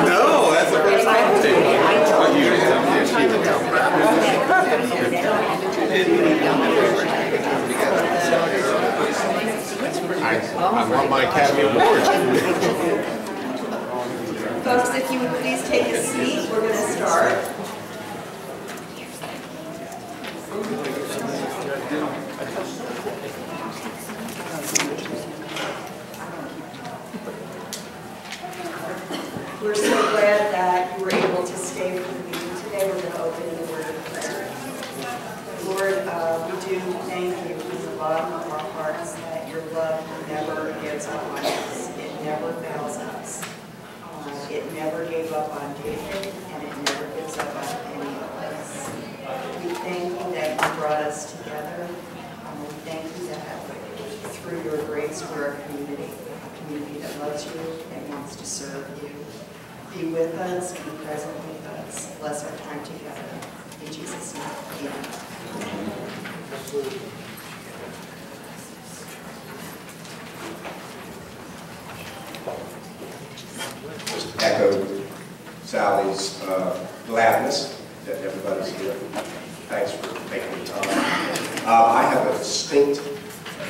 No, that's the first time. I want my Academy Award. Folks, if you would please take a seat, we're going to start. We're so glad that you were able to stay for the meeting today. We're going to open in a word of prayer. Lord, we do thank you for the bottom of our hearts that your love never gives up on us. It never fails us. It never gave up on David, and it never gives up on any of us. We thank you that you brought us together. We thank you that through your grace we're a community that loves you and wants to serve you. Be with us, be present with us. Bless our time together. In Jesus' name, amen. Just echo Sally's gladness that everybody's here. Thanks for taking the time. I have a distinct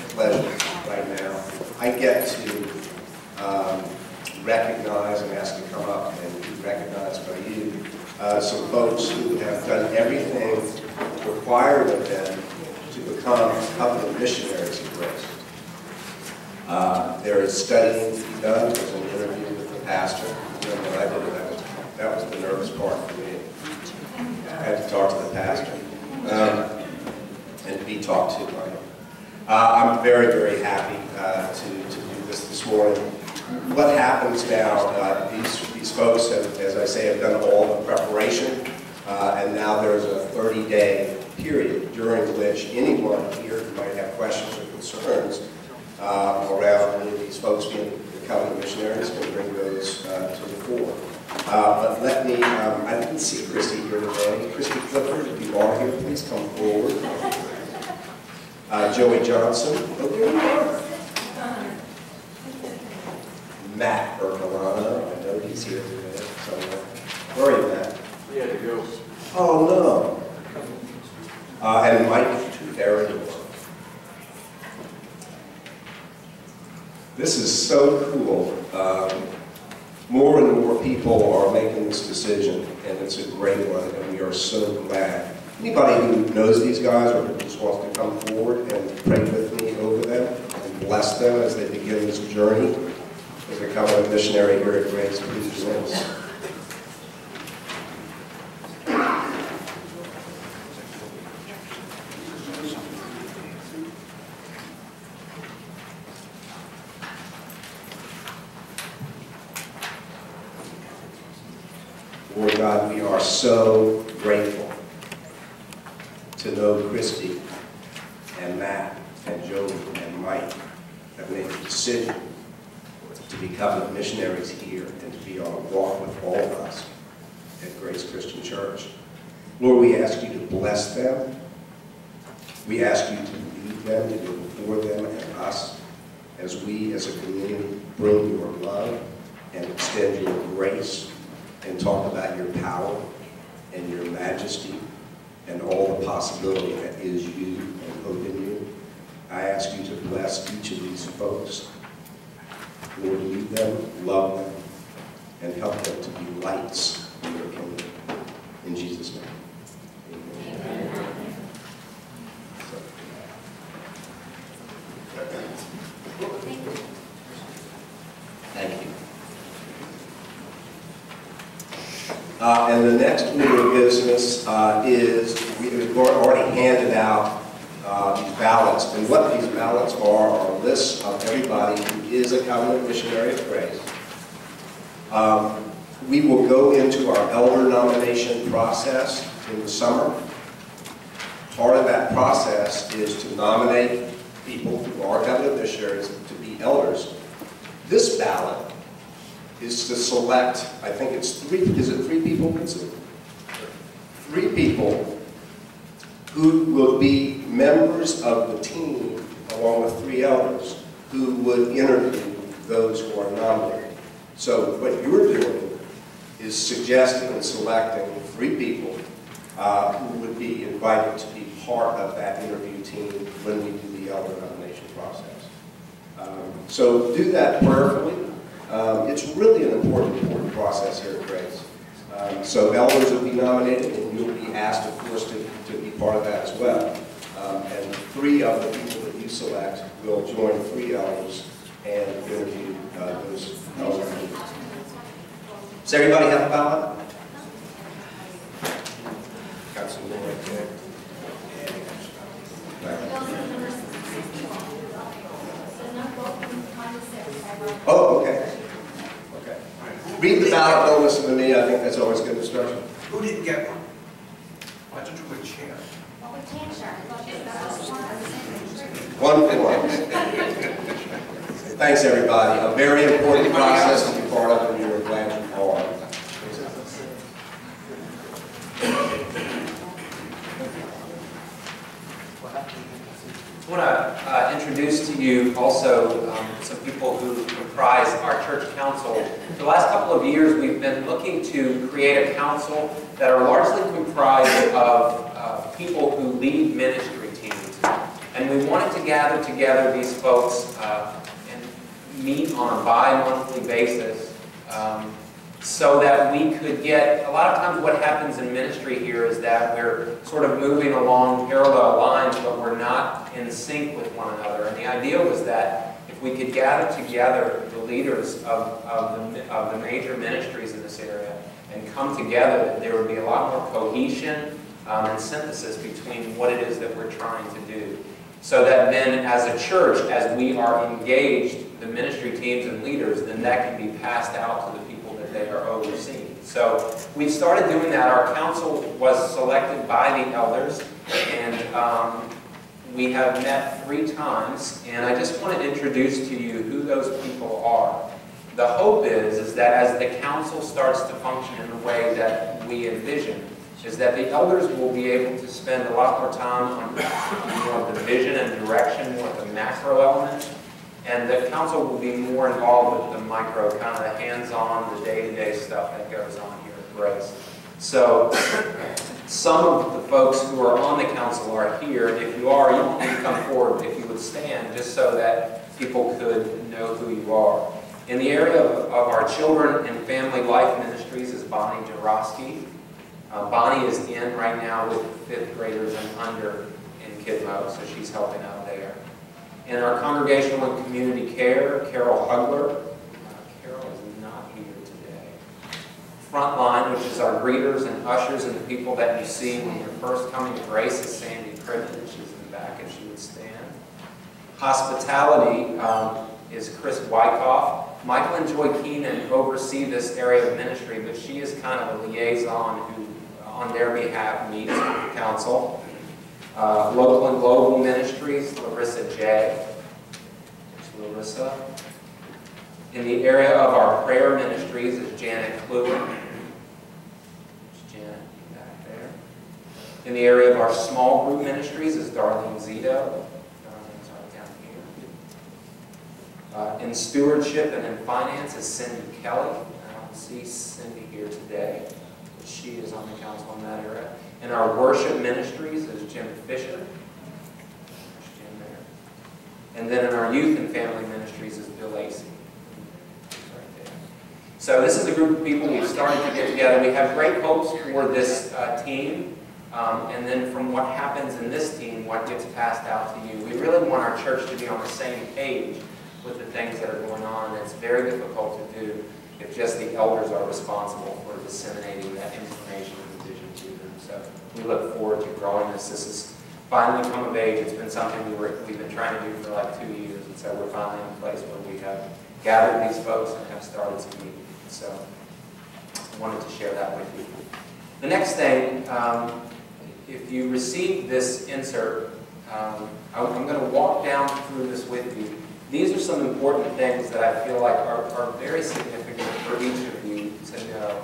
pleasure right now. I get to recognize and ask to come up and be recognized by you some folks who have done everything required of them to become covenant missionaries of grace. There is studying to be done. There's an interview with the pastor. And when I did it, that was the nervous part for me. I had to talk to the pastor and be talked to by him. I'm very, very happy to do this morning. What happens now, these folks, as I say, have done all the preparation, and now there's a 30-day period during which anyone here who might have questions or concerns around any of these folks being the covenant missionaries can bring those to the fore. But let me, I didn't see Christy here today. Christy Clifford, if you are here, please come forward. Joey Johnson, oh, there you are. Matt Ercolano, I know he's here today somewhere. Where are you, Matt? He had to go. Oh, no. And Mike Aaron. This is so cool. More and more people are making this decision, and it's a great one, and we are so glad. Anybody who knows these guys or who just wants to come forward and pray with me over them and bless them as they begin this journey as a covenant missionary here at Grace, please join us. Lord God, we are so grateful to know Christy and Matt and Joey and Mike have made the decision to be covenant missionaries here and to be on a walk with all of us at Grace Christian Church. Lord, we ask you to bless them. We ask you to lead them, to go before them and us as we as a community bring your love and extend your grace and talk about your power and your majesty and all the possibility that is you and hope in you. I ask you to bless each of these folks. Lord, lead them, love them, and help them to be lights in your kingdom. In Jesus' name. Amen. Thank you. And the next order of business is we've already handed out these ballots. And what these ballots are lists of everybody who is a covenant missionary of grace. We will go into our elder nomination process in the summer. Part of that process is to nominate people who are covenant missionaries to be elders This ballot is to select, I think it's is it three people, Vincent? 3 people who will be members of the team, along with 3 elders, who would interview those who are nominated. So what you're doing is suggesting and selecting 3 people who would be invited to be part of that interview team when we do the elder nomination process. So do that prayerfully. It's really an important process here at Grace. So elders will be nominated, and you'll be asked, of course, to be part of that as well. And 3 of the people that you select will join 3 elders and interview those elders. Does everybody have a ballot? Got some more right there. Oh, okay. Okay. Read the ballot, don't listen to me. I think that's always good instruction. Who didn't get one? Why don't you put a chair? One for one. Thanks, everybody. A very important process to be part of, and we're glad you are. I want to introduce to you also some people who comprise our church council. For the last couple of years, we've been looking to create a council that are largely comprised of people who lead ministry teams. And we wanted to gather together these folks and meet on a bi-monthly basis so that we could get, a lot of times what happens in ministry here is that we're sort of moving along parallel lines, but we're not in sync with one another. And the idea was that if we could gather together the leaders of the major ministries in this area and come together, that there would be a lot more cohesion and synthesis between what it is that we're trying to do. So that then as a church, as we are engaged, the ministry teams and leaders, then that can be passed out to the people that they are overseeing. So we started doing that. Our council was selected by the elders, and we have met 3 times, and I just want to introduce to you who those people are. The hope is that as the council starts to function in the way that we envision, is that the elders will be able to spend a lot more time on more of the vision and direction, more of the macro elements, and the council will be more involved with the micro, kind of the hands-on, the day-to-day stuff that goes on here at Grace. So some of the folks who are on the council are here, and if you are, you want to come forward if you would stand, just so that people could know who you are. In the area of our children and family life ministries is Bonnie Jarosky. Bonnie is in right now with 5th graders and under in Kidmo, so she's helping out there. In our congregational and community care, Carol Hugler. Carol is not here today. Frontline, which is our greeters and ushers and the people that you see when you're first coming to Grace, is Sandy Crittenden. She's in the back if she would stand. Hospitality is Chris Wyckoff. Michael and Joy Keenan oversee this area of ministry, but she is kind of a liaison who, on their behalf, meets with the council. Local and global ministries, Larissa J. There's Larissa. In the area of our prayer ministries is Janet Kluwen. There's Janet back there. In the area of our small group ministries is Darlene Zito. Darlene's right down here. In stewardship and in finance is Cindy Kelly. I don't see Cindy here today. She is on the council in that area. In our worship ministries is Jim Fisher. There's Jim there. And then in our youth and family ministries is Bill Lacey. Right there. So this is a group of people we've started to get together. We have great hopes for this team. And then from what happens in this team, what gets passed out to you. We really want our church to be on the same page with the things that are going on. It's very difficult to do if just the elders are responsible for disseminating that information and vision to them. So we look forward to growing this. This has finally come of age. It's been something we've been trying to do for like 2 years, and so we're finally in a place where we have gathered these folks and have started some meetings. So I wanted to share that with you. The next thing, if you received this insert, I'm going to walk down through this with you. These are some important things that I feel like are very significant for each of you to know.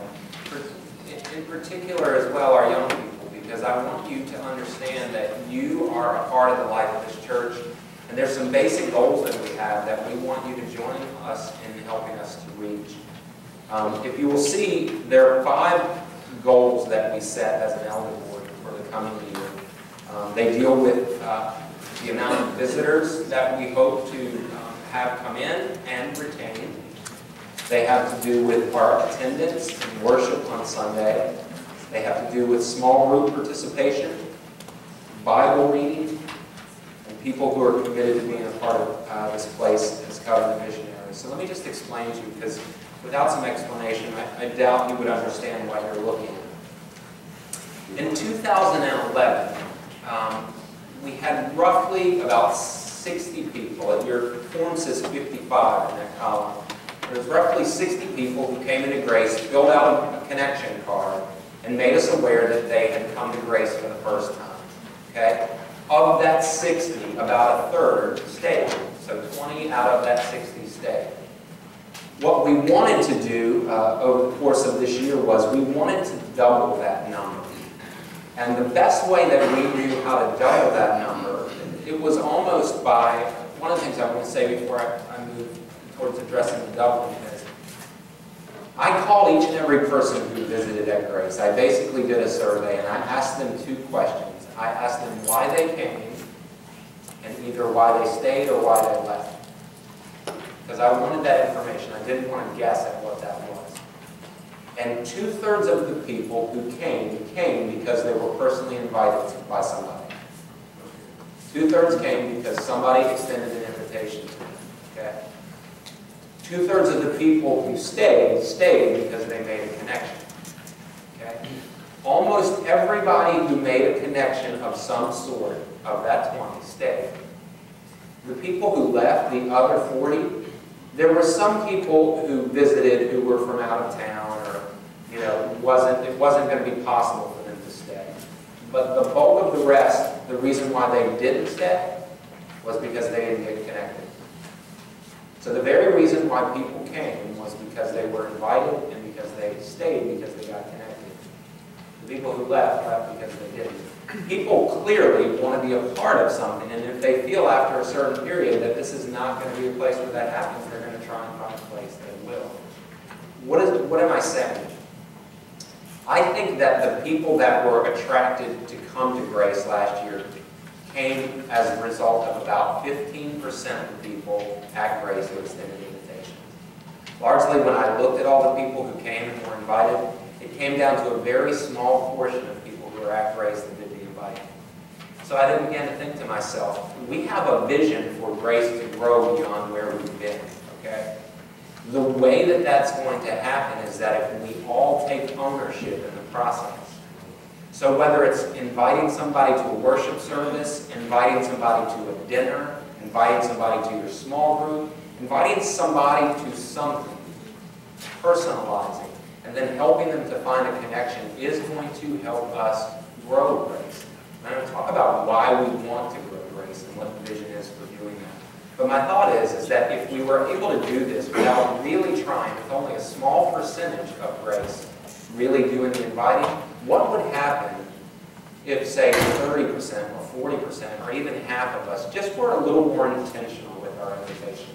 In particular as well, our young people, because I want you to understand that you are a part of the life of this church, and there's some basic goals that we have that we want you to join us in helping us to reach. If you will see, there are 5 goals that we set as an elder board for the coming year. They deal with the amount of visitors that we hope to have come in and retain. They have to do with our attendance and worship on Sunday. They have to do with small group participation, Bible reading, and people who are committed to being a part of this place as covenant missionaries. So let me just explain to you, because without some explanation, I doubt you would understand what you're looking at. In 2011, we had roughly about 60 people. Your form says 55 in that column. There's roughly 60 people who came into Grace, filled out a connection card, and made us aware that they had come to Grace for the first time. Okay? Of that 60, about a third stayed. So 20 out of that 60 stayed. What we wanted to do over the course of this year was we wanted to double that number. And the best way that we knew how to double that number, it was almost by, one of the things I want to say before I move towards addressing the doubling is, I called each and every person who visited at Grace. I basically did a survey and I asked them 2 questions. I asked them why they came, and either why they stayed or why they left. Because I wanted that information. I didn't want to guess at what that was. And 2/3 of the people who came because they were personally invited by somebody. 2/3 came because somebody extended an invitation to them. Okay? 2/3 of the people who stayed because they made a connection. Okay? Almost everybody who made a connection of some sort of that 20 stayed. The people who left, the other 40, there were some people who visited who were from out of town, or it wasn't going to be possible for them to stay. But the bulk of the rest, the reason why they didn't stay was because they didn't get connected. So the very reason why people came was because they were invited and because they stayed because they got connected. The people who left because they didn't. People clearly want to be a part of something, and if they feel after a certain period that this is not going to be a place where that happens, they're going to try and find a place that will. What am I saying? I think that the people that were attracted to come to Grace last year came as a result of about 15% of the people at Grace who extended invitations. Largely, when I looked at all the people who came and were invited, it came down to a very small portion of people who were at Grace that did the inviting. So I then began to think to myself, we have a vision for Grace to grow beyond where we've been, okay? The way that that's going to happen is that if we all take ownership in the process. So whether it's inviting somebody to a worship service, inviting somebody to a dinner, inviting somebody to your small group, inviting somebody to something, personalizing, and then helping them to find a connection is going to help us grow Grace. I'm going to talk about why we want to grow Grace and what the vision is for doing that. But my thought is that if we were able to do this without really trying, with only a small percentage of Grace really doing the inviting, what would happen if, say, 30% or 40% or even half of us just were a little more intentional with our invitation?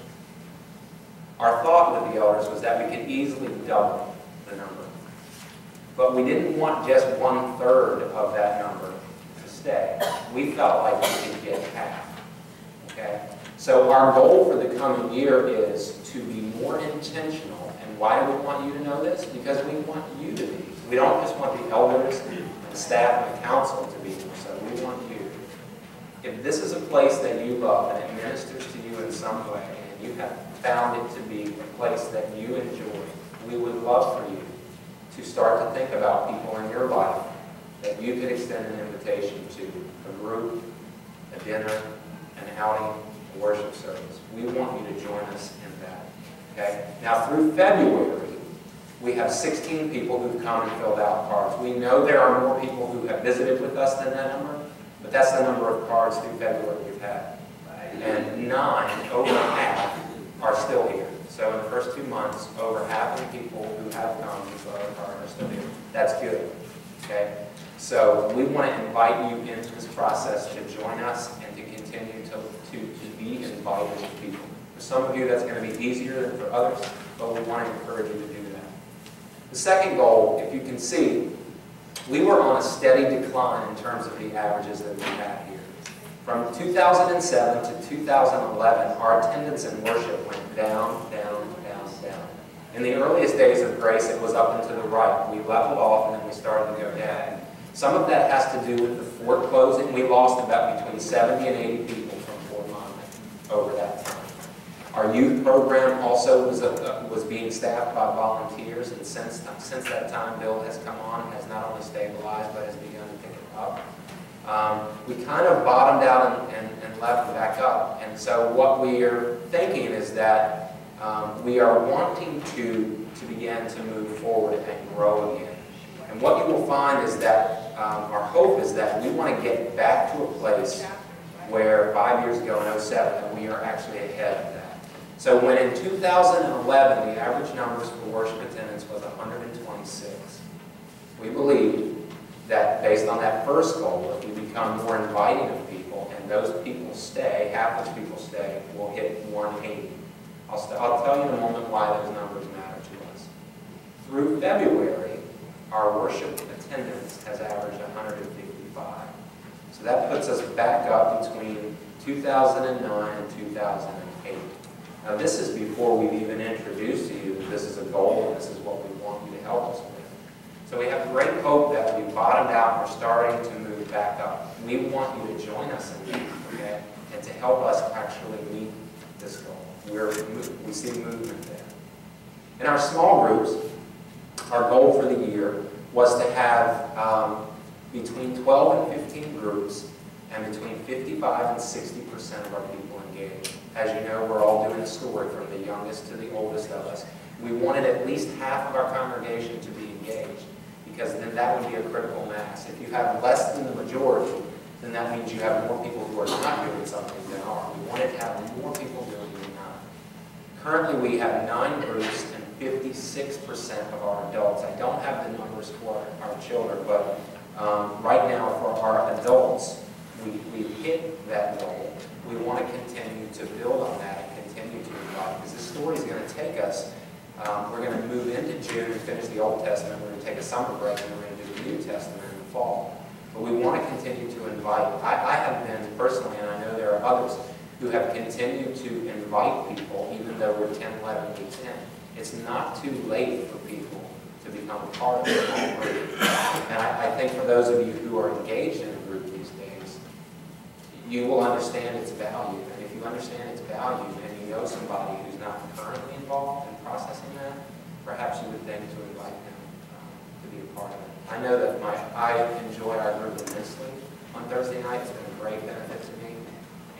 Our thought with the elders was that we could easily double the number. But we didn't want just 1/3 of that number to stay. We felt like we could get half. Okay? So our goal for the coming year is to be more intentional. And why do we want you to know this? Because we want you to be. We don't just want the elders and staff and the council to be more so. We want you. If this is a place that you love and it ministers to you in some way, and you have found it to be a place that you enjoy, we would love for you to start to think about people in your life that you could extend an invitation to, a group, a dinner, an outing, a worship service. We want you to join us in that. Okay? Now through February, we have 16 people who've come and filled out cards. We know there are more people who have visited with us than that number, but that's the number of cards through February we've had. and 9, over half, are still here. So in the first 2 months, over half of the people who have come are still here. That's good. Okay? So we want to invite you into this process to join us and to continue to be invited to people. For some of you, that's going to be easier than for others, but we want to encourage you to do that. The second goal, if you can see, we were on a steady decline in terms of the averages that we had here. From 2007 to 2011, our attendance in worship went down, down, down, down. In the earliest days of Grace, it was up and to the right. We leveled off and then we started to go down. Some of that has to do with the fort closing. We lost about between 70 and 80 people from Fort Monmouth over that time. Our youth program also was being staffed by volunteers, and since that time, Bill has come on and has not only stabilized, but has begun to pick it up. We kind of bottomed out and leveled back up. And so what we are thinking is that we are wanting to begin to move forward and grow again. And what you will find is that our hope is that we want to get back to a place where 5 years ago in 2007, that we are actually ahead of that. So when in 2011, the average numbers for worship attendance was 126, we believe that based on that first goal, if we become more inviting of people and those people stay, half those people stay, we'll hit 180. I'll tell you in a moment why those numbers matter to us. Through February, our worship attendance has averaged 155. So that puts us back up between 2009 and 2008. Now this is before we've even introduced to you that this is a goal and this is what we want you to help us with. So we have great hope that we bottomed out and we're starting to move back up. We want you to join us in that, okay? And to help us actually meet this goal. We see movement there. In our small groups, our goal for the year was to have between 12 and 15 groups and between 55 and 60% of our people engaged. As you know, we're all doing a story from the youngest to the oldest of us. We wanted at least half of our congregation to be engaged, because then that would be a critical mass. If you have less than the majority, then that means you have more people who are not doing something than are. We wanted to have more people doing than not. Currently, we have 9 groups and 56% of our adults. I don't have the numbers for our children, but right now for our adults, we've hit that goal. We want to continue to build on that and continue to invite, because this story is going to take us. We're going to move into June and finish the Old Testament. We're going to take a summer break and we're going to do the New Testament in the fall. But we want to continue to invite. I have been personally, and I know there are others, who have continued to invite people even though we're 10, 11 weeks in. It's not too late for people to become a part of a small group. And I think for those of you who are engaged in a group these days, you will understand its value. And if you understand its value and you know somebody who's not currently involved in processing that, perhaps you would think to invite them to be a part of it. I know that I enjoy our group immensely. On Thursday night, it's been a great benefit to me.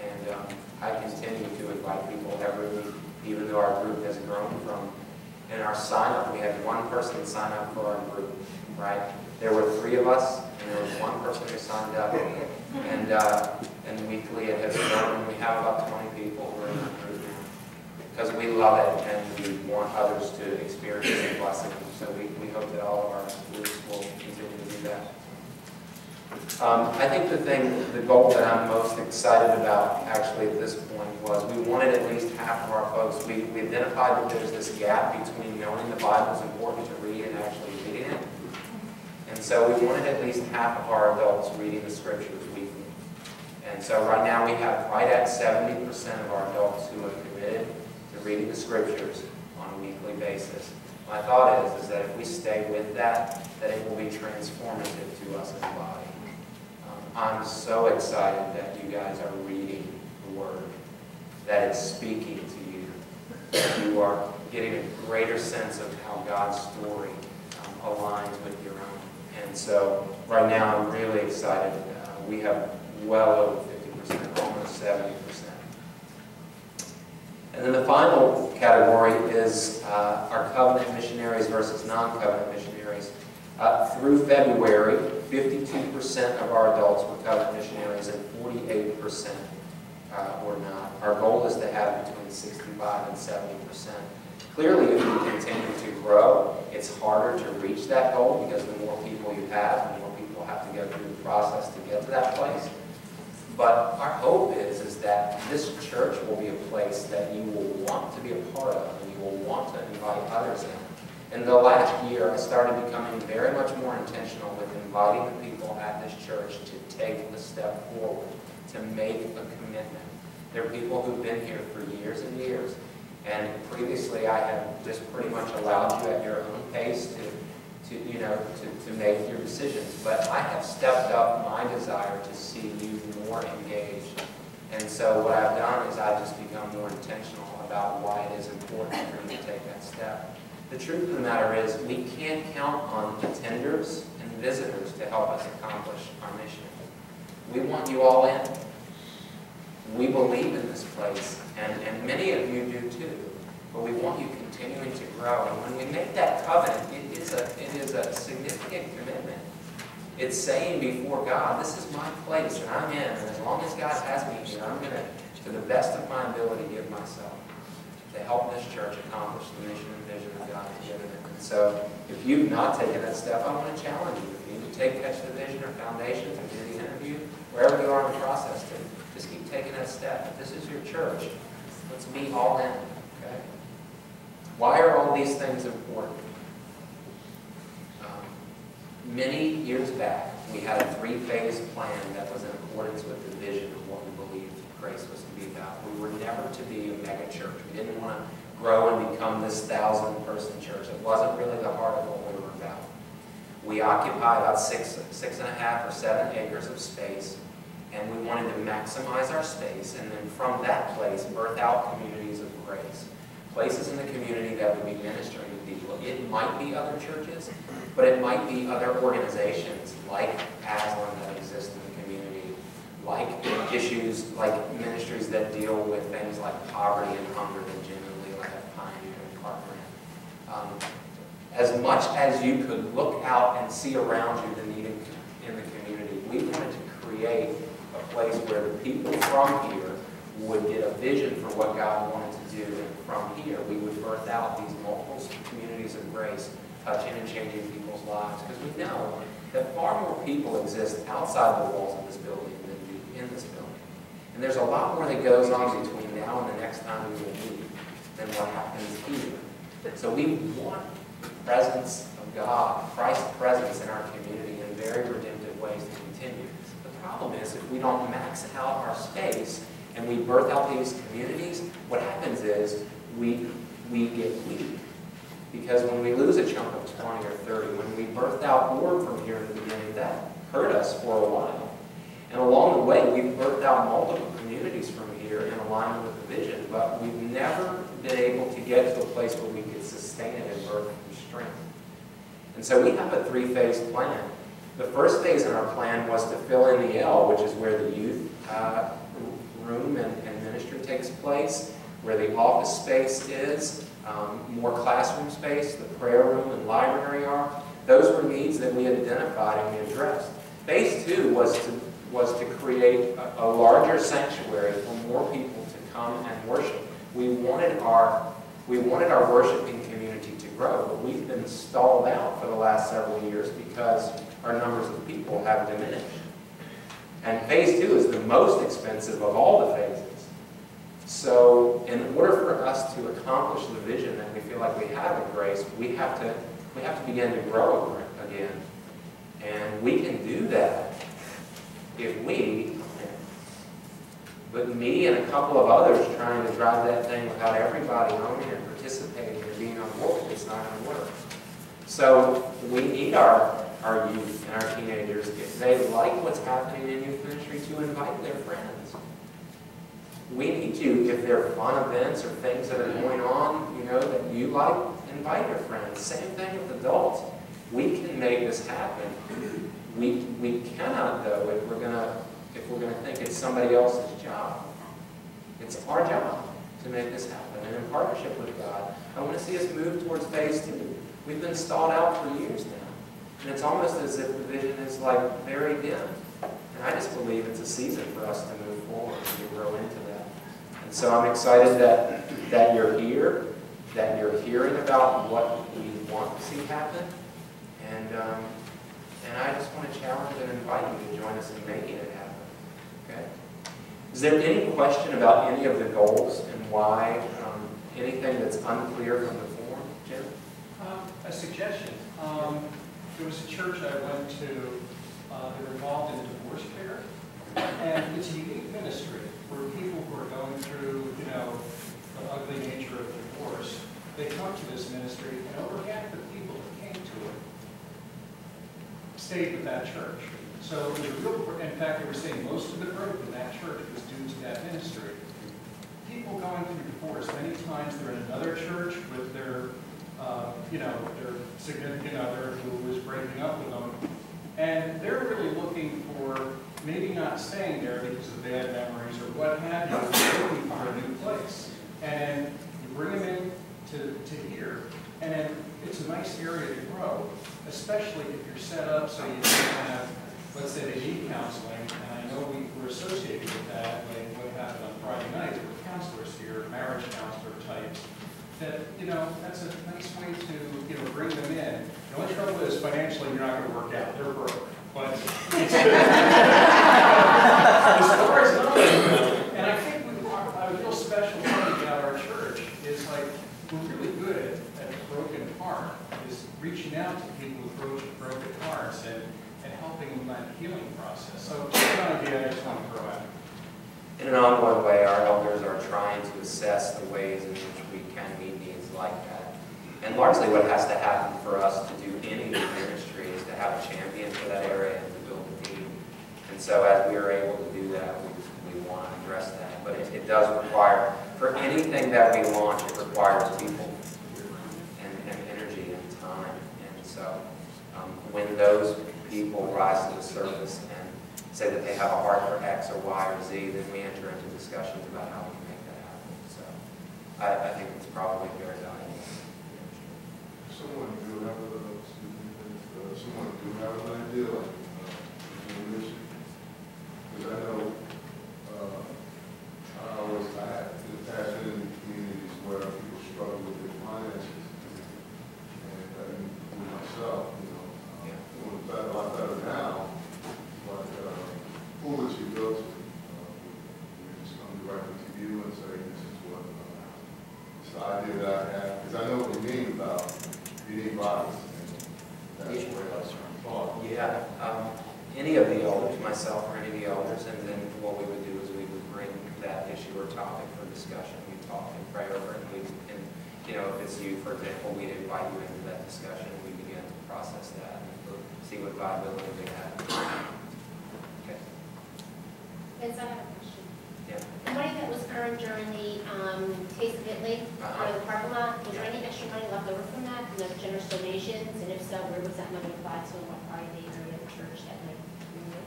And I continue to invite people every week, even though our group has grown from, in our sign-up, we had one person sign up for our group, right? There were 3 of us, and there was one person who signed up. And weekly it has grown, and we have about 20 people who are in our group now. Because we love it, and we want others to experience the blessing. So we hope that all of our groups will continue to do that. I think the goal that I'm most excited about actually at this point was we wanted at least half of our folks. We identified that there's this gap between knowing the Bible is important to read and actually reading it. And so we wanted at least half of our adults reading the scriptures weekly. And so right now we have right at 70% of our adults who are committed to reading the scriptures on a weekly basis. My thought is that if we stay with that it will be transformative to us as a body. I'm so excited that you guys are reading the Word, that it's speaking to you, that you are getting a greater sense of how God's story aligns with your own. And so right now I'm really excited. We have well over 50%, almost 70%. And then the final category is our covenant missionaries versus non-covenant missionaries. Through February, 52% of our adults were covenant missionaries and 48% or not. Our goal is to have between 65 and 70%. Clearly, if we continue to grow, it's harder to reach that goal because the more people you have, the more people have to go through the process to get to that place. But our hope is that this church will be a place that you will want to be a part of, and you will want to invite others in. In the last year, I started becoming very much more intentional with inviting the people at this church to take a step forward, to make a commitment. There are people who've been here for years and years, and previously I have just pretty much allowed you at your own pace to make your decisions. But I have stepped up my desire to see you more engaged. And so what I've done is I've just become more intentional about why it is important for you to take that step. The truth of the matter is we can't count on attenders and visitors to help us accomplish our mission. We want you all in. We believe in this place, and many of you do too. But we want you continuing to grow. And when we make that covenant, it is a significant commitment. It's saying before God, this is my place, and I'm in. And as long as God has me here, I'm going to the best of my ability, give myself to help this church accomplish the mission and vision that God has given it. And so, if you've not taken that step, I want to challenge you. If you need to take Catch the Vision or Foundations or do the interview, wherever you are in the process, to just keep taking that step. If this is your church, let's be all in. Okay? Why are all these things important? Many years back, we had a three-phase plan that was in accordance with the vision of what we believed Grace was to be about. We were never to be a mega church. We didn't want to grow and become this 1,000-person church. It wasn't really the heart of what we were about. We occupy about 6.5 or 7 acres of space, and we wanted to maximize our space, and then from that place, birth out communities of grace. Places in the community that would be ministering to people. It might be other churches, but it might be other organizations like Aslan that exist in the community, like issues, like ministries that deal with things like poverty and hunger that genuinely like a Pioneer and Parkland. As much as you could look out and see around you the need in the community, we wanted to create a place where the people from here would get a vision for what God wanted to do, and from here we would birth out these multiple communities of grace, touching and changing people's lives, because we know that far more people exist outside the walls of this building than do in this building. And there's a lot more that goes on between now and the next time we will meet than what happens here. So we want the presence of God, Christ's presence in our community in very redemptive ways to continue. The problem is if we don't max out our space and we birth out these communities, what happens is we get weak. Because when we lose a chunk of 20 or 30, when we birthed out more from here in the beginning, that hurt us for a while. And along the way, we've birthed out multiple communities from here in alignment with the vision, but we've never been able to get to a place where we could sustain it and birth from strength. And so we have a three-phase plan. The first phase in our plan was to fill in the L, which is where the youth room and ministry takes place, where the office space is, more classroom space, the prayer room and library are. Those were needs that we had identified and we addressed. Phase 2 was to create a larger sanctuary for more people to come and worship. We wanted our worshiping community to grow, but we've been stalled out for the last several years because our numbers of people have diminished. And phase 2 is the most expensive of all the phases. So in order for us to accomplish the vision that we feel like we have at Grace, we have to begin to grow again. And we can do that if we, but me and a couple of others trying to drive that thing without everybody owning and participating and being on board, it's not going to work. So we need our youth and our teenagers, if they like what's happening in youth ministry, to invite their friends. We need to, if there are fun events or things that are going on, that you like, invite your friends. Same thing with adults. We can make this happen. We cannot, though, if we're gonna think it's somebody else's job. It's our job to make this happen. And in partnership with God, I want to see us move towards phase 2. We've been stalled out for years now. And it's almost as if the vision is like very dim. And I just believe it's a season for us to move forward and to grow into that. And so I'm excited that you're here, that you're hearing about what we want to see happen. And I just want to challenge and invite you to join us in making it happen. Okay? Is there any question about any of the goals and why? Anything that's unclear from the form, Jim? A suggestion. There was a church I went to that were involved in divorce care, and it's a unique ministry where people who are going through, you know, the ugly nature of divorce, they come to this ministry, and over half the people that came to it stayed with that church. So it was a real, in fact, they were saying most of the growth in that church was due to that ministry. People going through divorce, many times they're in another church with their, you know, their significant other who was breaking up with them, and they're really looking for maybe not staying there because of bad memories or what have you, they're looking for a new place. And you bring them in to here, and then it's a nice area to grow, especially if you're set up so you can have, let's say they need counseling, and I know we're associated with that, like what happened on Friday night with counselors here, marriage counselor types, that, you know, that's a nice way to, you know, bring them in. The only trouble is financially you're not going to work out, they're broke. But it's as far as knowledge, and I think a real special thing about our church is like, we're really good at a broken heart, is reaching out to people with broken hearts and helping them in that healing process. So just an idea I just want to throw out. In an ongoing way, our elders are trying to assess the ways in which we can meet needs like that. And largely what has to happen for us to do any ministry is to have a champion for that area and to build a team. And so as we are able to do that, we want to address that. But it does require, for anything that we launch, it requires people and energy and time. And so when those people rise to the surface and say that they have a heart for X or Y or Z, then we enter into discussions about how we can make that happen. So I think it's probably very valuable. Someone do have an idea like mission, because I know I have in the past been in communities where people struggle with their finances, and I mean, with myself, you know, doing a lot better now. But who would you go to? You just come directly to you and say, this is what it's the idea that I have, because I know what you mean about you need bodies, and that's where I was thought. Yeah, any of the elders, myself or any of the elders, and then what we would do is we would bring that issue or topic for discussion. We talk and pray over it, and you know, if it's you, for example, we'd invite you into that discussion, and we begin to process that and see what viability we have. Okay. Vince, I have a question. Yeah. The money that was earned during the Taste of Italy, out of the parking lot, was there any extra money left over from that, from those generous donations? And if so, where was that money applied to, what part of the area of the church that might remove it?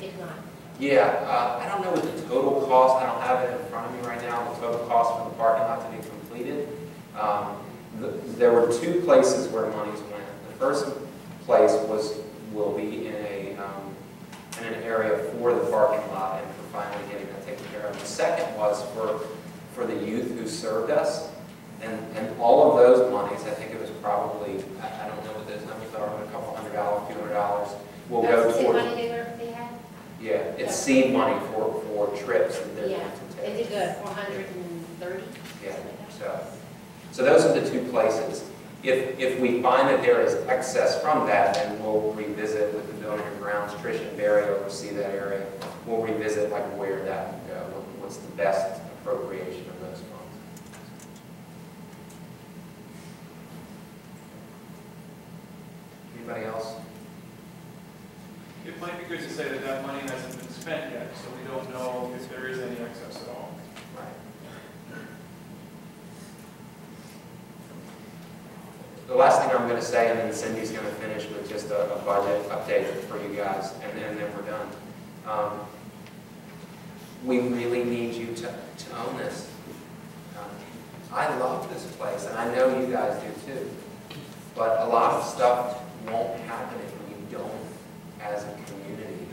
If not? Yeah, I don't know what the total cost, I don't have it in front of me right now, the total cost for the parking lot to be completed. There were two places where monies went. The first place will be in an area for the parking lot and for finally getting that taken care of. The second was for the youth who served us, and all of those monies, I think it was probably, I don't know what those numbers are, but a couple $100, few $100 will go That's the toward. money they had? Yeah, it's seed money for trips that they're going Yeah, to they take. did good, 430? Yeah, so those are the two places. If we find that there is excess from that, then we'll revisit with the building and grounds. Trish and Barry oversee that area. We'll revisit like where that would go, what's the best appropriation of those funds. Anybody else? It might be good to say that that money hasn't been spent yet, so we don't know if there is any excess at all. Right. The last thing I'm going to say, and then Cindy's going to finish with just a budget update for you guys, and then we're done. We really need you to own this. I love this place, and I know you guys do too. But a lot of stuff won't happen if we don't, as a community,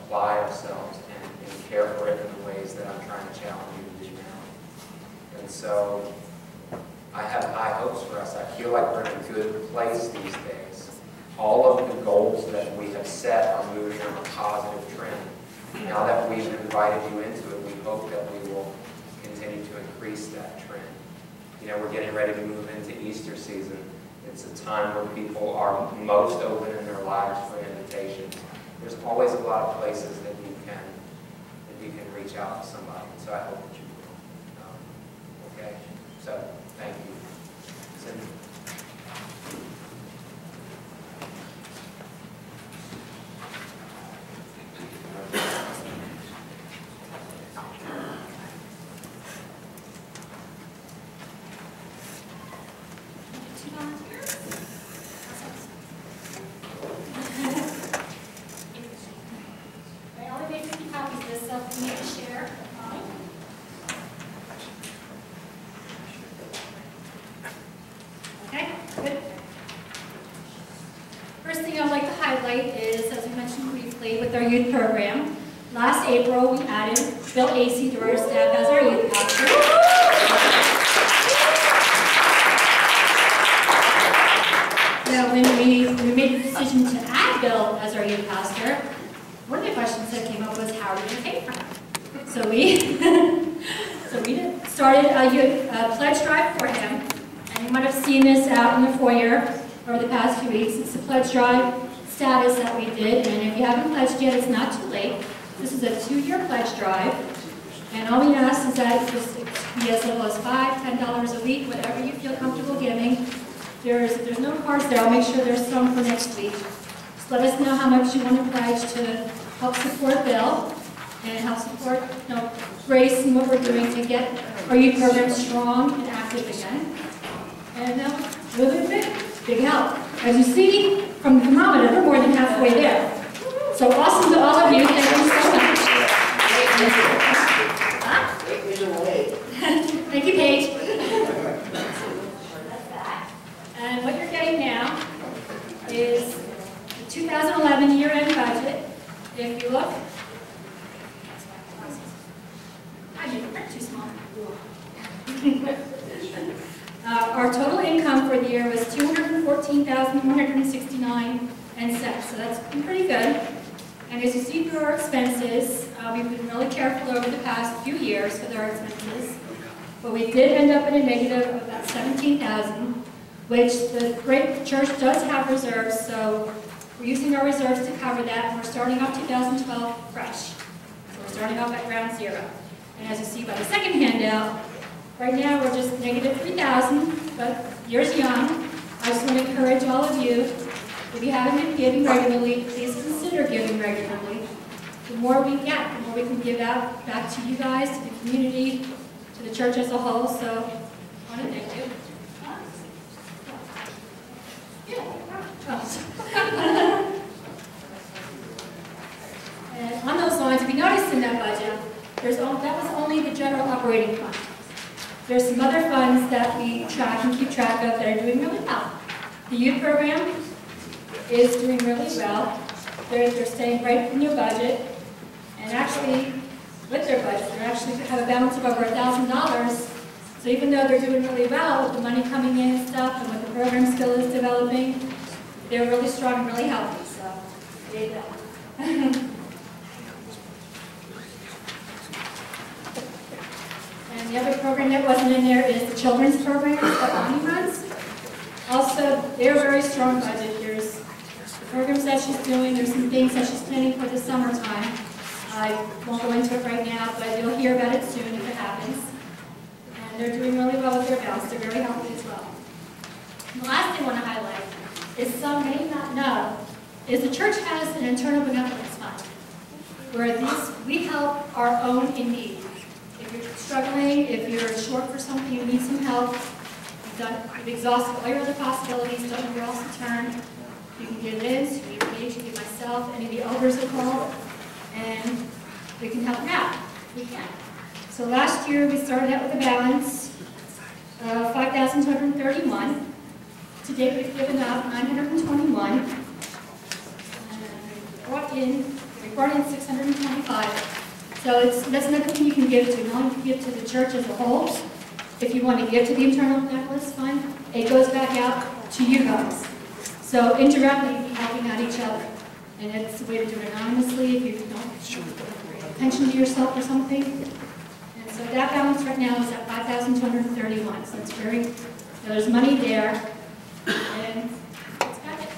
apply ourselves and care for it in the ways that I'm trying to challenge you to do now. And so I have high hopes for us. I feel like we're in a good place these days. All of the goals that we have set are moving on a positive trend. Now that we've invited you into it, we hope that we will continue to increase that trend. You know, we're getting ready to move into Easter season. It's a time where people are most open in their lives for invitations. There's always a lot of places that you can reach out to somebody. So I hope that you will. Okay? So thank you. Cindy. I only made 50 copies of this, so if you need to share. Okay, good. First thing I'd like to highlight is, as we mentioned briefly, with our youth program. Last April, we added Bill Acey to our staff as our youth pastor. Now, when we made the decision to add Bill as our youth pastor, one of the questions that came up was, how are we going to pay for him? So we started a youth pledge drive for him. And you might have seen this out in the foyer over the past few weeks. It's a pledge drive status that we did. And if you haven't pledged yet, it's not too late. This is a 2-year pledge drive. And all we ask is that it just be as little as $5, $10 a week, whatever you feel comfortable giving. There's no cards there. I'll make sure there's some for next week. Just let us know how much you want to pledge to help support Bill and help support Grace and what we're doing to get our youth program strong and active again. And really big help. As you see from the thermometer, we're more than halfway there. So awesome to all of you. Thank you so much. Thank you, Paige. And what you're getting now is the 2011 year-end budget. If you look, I did print too small. Our total income for the year was $214,169.06, so that's been pretty good. And as you see through our expenses, we've been really careful over the past few years with our expenses. But we did end up in a negative of about $17,000, which the great church does have reserves, so we're using our reserves to cover that, and we're starting off 2012 fresh. So we're starting off at ground zero. And as you see by the second handout, right now we're just negative $3,000, but year's young. I just want to encourage all of you, if you haven't been giving regularly, please consider giving regularly. The more we get, the more we can give out back to you guys, to the community, to the church as a whole. So I want to thank you. And on those lines, if you noticed in that budget, that was only the general operating fund. There's some other funds that we track and keep track of that are doing really well. The youth program is doing really well. They're staying right in their budget. And actually, with their budget, they actually have a balance of over $1,000. So even though they're doing really well with the money coming in and stuff, and what the program still is developing, they're really strong and really healthy. So there you go. And the other program that wasn't in there is the children's program that Bonnie runs. Also, they're very strong budget. There's the programs that she's doing. There's some things that she's planning for the summertime. I won't go into it right now, but you'll hear about it soon if it happens. And they're doing really well with their balance. They're very healthy as well. And the last thing I want to highlight is some may not know is the church has an internal benevolence fund where we help our own in need. If you're struggling, if you're short for something, you need some help, you've exhausted all your other possibilities, don't know where else to turn, you can give Liz, you can Paige, you can myself, any of the elders will call, and we can help you out. We can. So last year we started out with a balance of $5,231. To date we've given out $921. And brought in, there we reporting 625. So that's another thing you can give to. Not only give to the church as a whole. If you want to give to the Internal Medalist Fund, it goes back out to you guys. So indirectly, you'll be helping out each other. And it's a way to do it anonymously if you don't pension to yourself or something. And so that balance right now is at $5,231. So it's very, there's money there. And that's about it.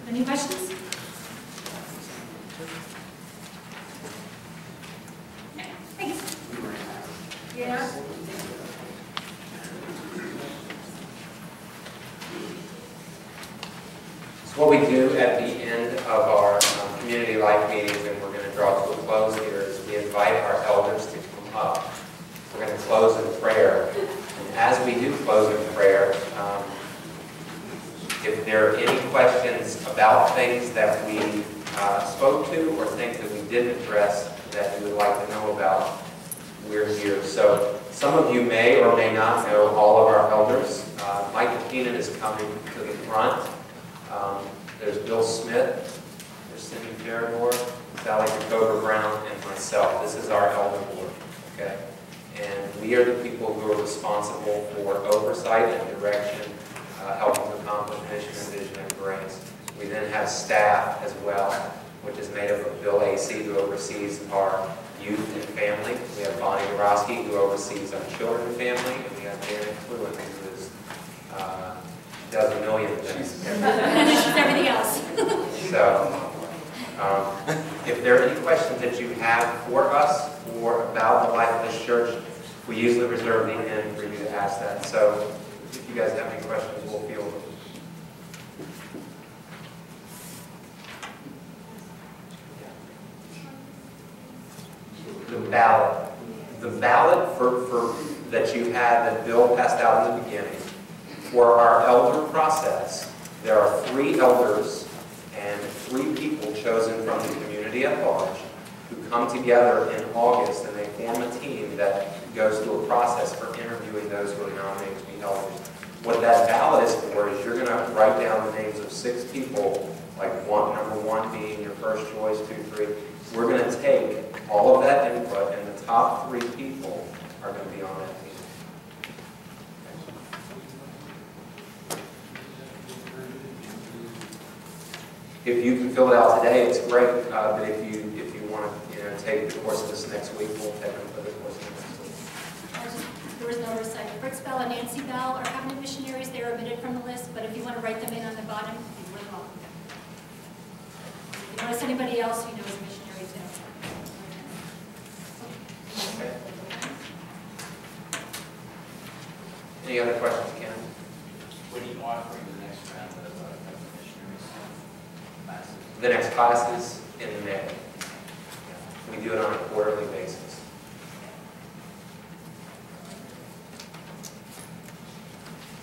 Any questions? Thanks. Yeah. What we do at the end of our community life meetings, and we're going to draw to a close here, is we invite our elders to come up. We're going to close in prayer. And as we do close in prayer, if there are any questions about things that we spoke to or things that we didn't address that you would like to know about, we're here. So some of you may or may not know all of our elders. Micah Keenan is coming to the front. There's Bill Smith, there's Cindy Fairmore, Sally Jacober Brown, and myself. This is our elder board, okay? And we are the people who are responsible for oversight and direction, helping to accomplish mission and vision and grants. We then have staff as well, which is made up of Bill Acey, who oversees our youth and family. We have Bonnie Dorosky, who oversees our children and family, and we have Janet Fluin, who is does a million things. She's everything else. So, if there are any questions that you have for us or about the life of this church, we usually reserve the end for you to ask that. So, if you guys have any questions, we'll field them. The ballot. The ballot that you had, that Bill passed out in the beginning, for our elder process, there are 3 elders and 3 people chosen from the community at large who come together in August, and they form a team that goes through a process for interviewing those who are nominated to be elders. What that ballot is for is you're going to write down the names of 6 people, like number 1 being your first choice, 2, 3. We're going to take all of that input, and the top 3 people are going to be on that team. If you can fill it out today, it's great. But if you want to take the course of this next week, we'll take them for the course of next week. There was no oversight. Brooks Bell and Nancy Bell are covenant missionaries. They were omitted from the list, but if you want to write them in on the bottom, you would welcome them. If you notice anybody else you know is a missionary too. Okay. Any other questions, Ken? What are you offering the next round of missionaries classes? The next class is in May. We do it on a quarterly basis.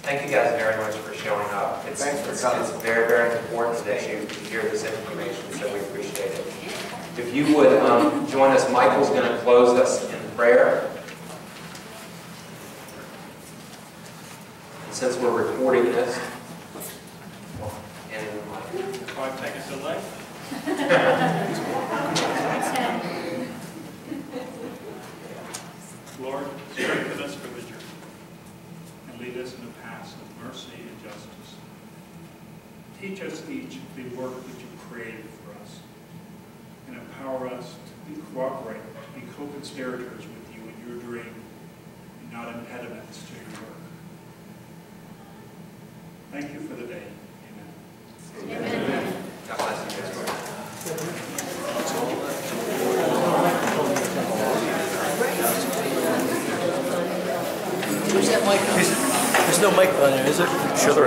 Thank you guys very much for showing up. It's very, very important that you hear this information, so we appreciate it. If you would join us, Michael's going to close us in prayer. And since we're recording this, and 5 seconds delay. Lord, strengthen us for the journey and lead us in the paths of mercy and justice. Teach us each the work that you created for us and empower us to cooperate, to be co-conspirators with you in your dream and not impediments to your work. Thank you for the day. Amen. Amen. God bless you. Where's that mic? There's no mic on there, is it? Sure there is.